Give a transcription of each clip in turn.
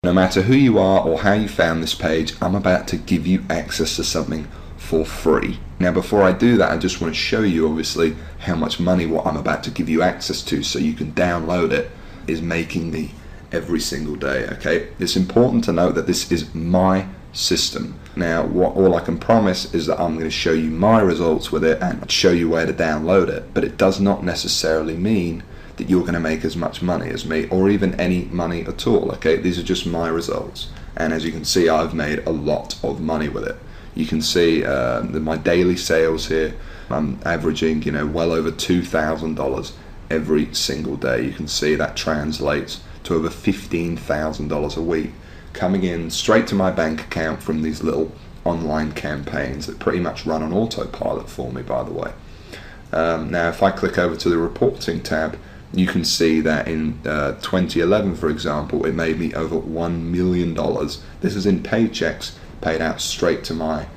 No matter who you are or how you found this page, I'm about to give you access to something for free. Now before I do that, I just want to show you obviously how much money what I'm about to give you access to so you can download it is making me every single day. Okay, it's important to note that this is my system. Now all I can promise is that I'm going to show you my results with it and show you where to download it, but it does not necessarily mean that you're going to make as much money as me or even any money at all. Okay, these are just my results, and as you can see, I've made a lot of money with it. You can see my daily sales here. I'm averaging, well over $2,000 every single day. You can see that translates to over $15,000 a week coming in straight to my bank account from these little online campaigns that pretty much run on autopilot for me, by the way. Now if I click over to the reporting tab, you can see that in 2011, for example, it made me over $1 million. This is in paychecks paid out straight to my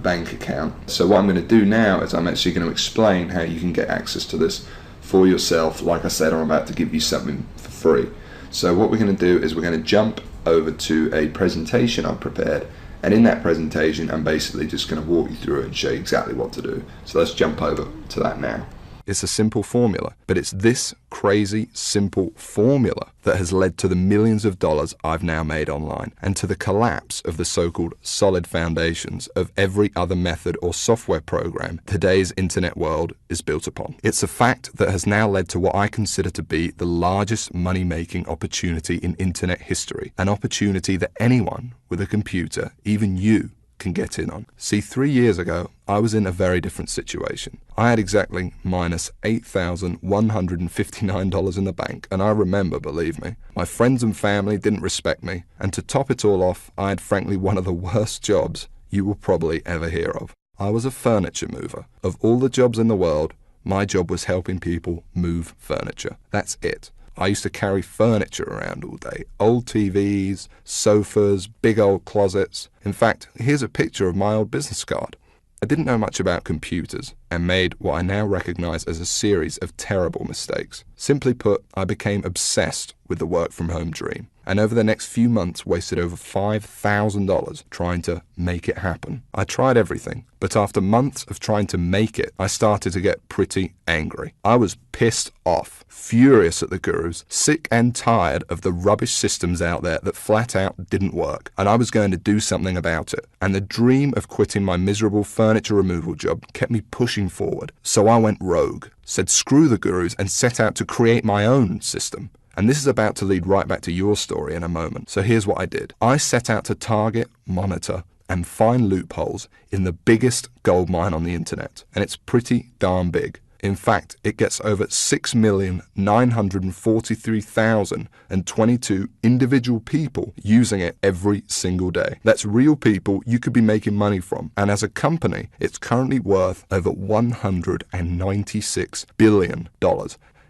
bank account. So what I'm going to do now is I'm actually going to explain how you can get access to this for yourself. Like I said, I'm about to give you something for free. So what we're going to do is we're going to jump over to a presentation I've prepared, and in that presentation I'm basically just going to walk you through it and show you exactly what to do. So let's jump over to that now. It's a simple formula, but it's this crazy simple formula that has led to the millions of dollars I've now made online and to the collapse of the so-called solid foundations of every other method or software program today's internet world is built upon. It's a fact that has now led to what I consider to be the largest money-making opportunity in internet history, an opportunity that anyone with a computer, even you, can get in on. See, 3 years ago, I was in a very different situation. I had exactly minus $8,159 in the bank, and I remember, believe me, my friends and family didn't respect me, and to top it all off, I had frankly one of the worst jobs you will probably ever hear of. I was a furniture mover. Of all the jobs in the world, my job was helping people move furniture. That's it. I used to carry furniture around all day. Old TVs, sofas, big old closets. In fact, here's a picture of my old business card. I didn't know much about computers and made what I now recognize as a series of terrible mistakes. Simply put, I became obsessed with the work from home dream, and over the next few months wasted over $5,000 trying to make it happen. I tried everything, but after months of trying to make it, I started to get pretty angry. I was pissed off, furious at the gurus, sick and tired of the rubbish systems out there that flat out didn't work, and I was going to do something about it. And the dream of quitting my miserable furniture removal job kept me pushing forward. So I went rogue, said screw the gurus, and set out to create my own system. And this is about to lead right back to your story in a moment. So here's what I did. I set out to target, monitor, and find loopholes in the biggest goldmine on the internet. And it's pretty darn big. In fact, it gets over 6,943,022 individual people using it every single day. That's real people you could be making money from. And as a company, it's currently worth over $196 billion.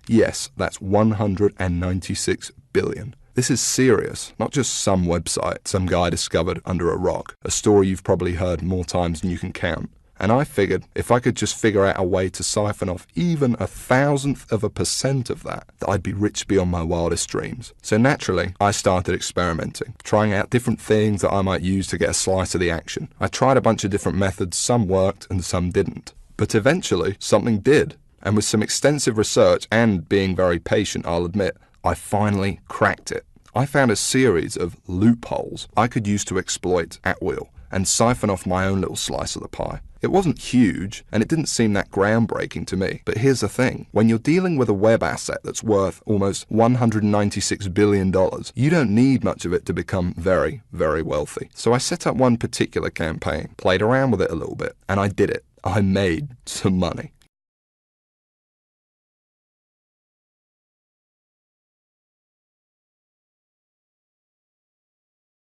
Yes, that's 196 billion. This is serious, not just some website some guy discovered under a rock, a story you've probably heard more times than you can count. And I figured if I could just figure out a way to siphon off even 1,000% of that I'd be rich beyond my wildest dreams. So naturally, I started experimenting, trying out different things that I might use to get a slice of the action. I tried a bunch of different methods, some worked and some didn't. But eventually, something did. And with some extensive research and being very patient, I'll admit, I finally cracked it. I found a series of loopholes I could use to exploit at will and siphon off my own little slice of the pie. It wasn't huge, and it didn't seem that groundbreaking to me. But here's the thing. When you're dealing with a web asset that's worth almost $196 billion, you don't need much of it to become very, very wealthy. So I set up one particular campaign, played around with it a little bit, and I did it. I made some money.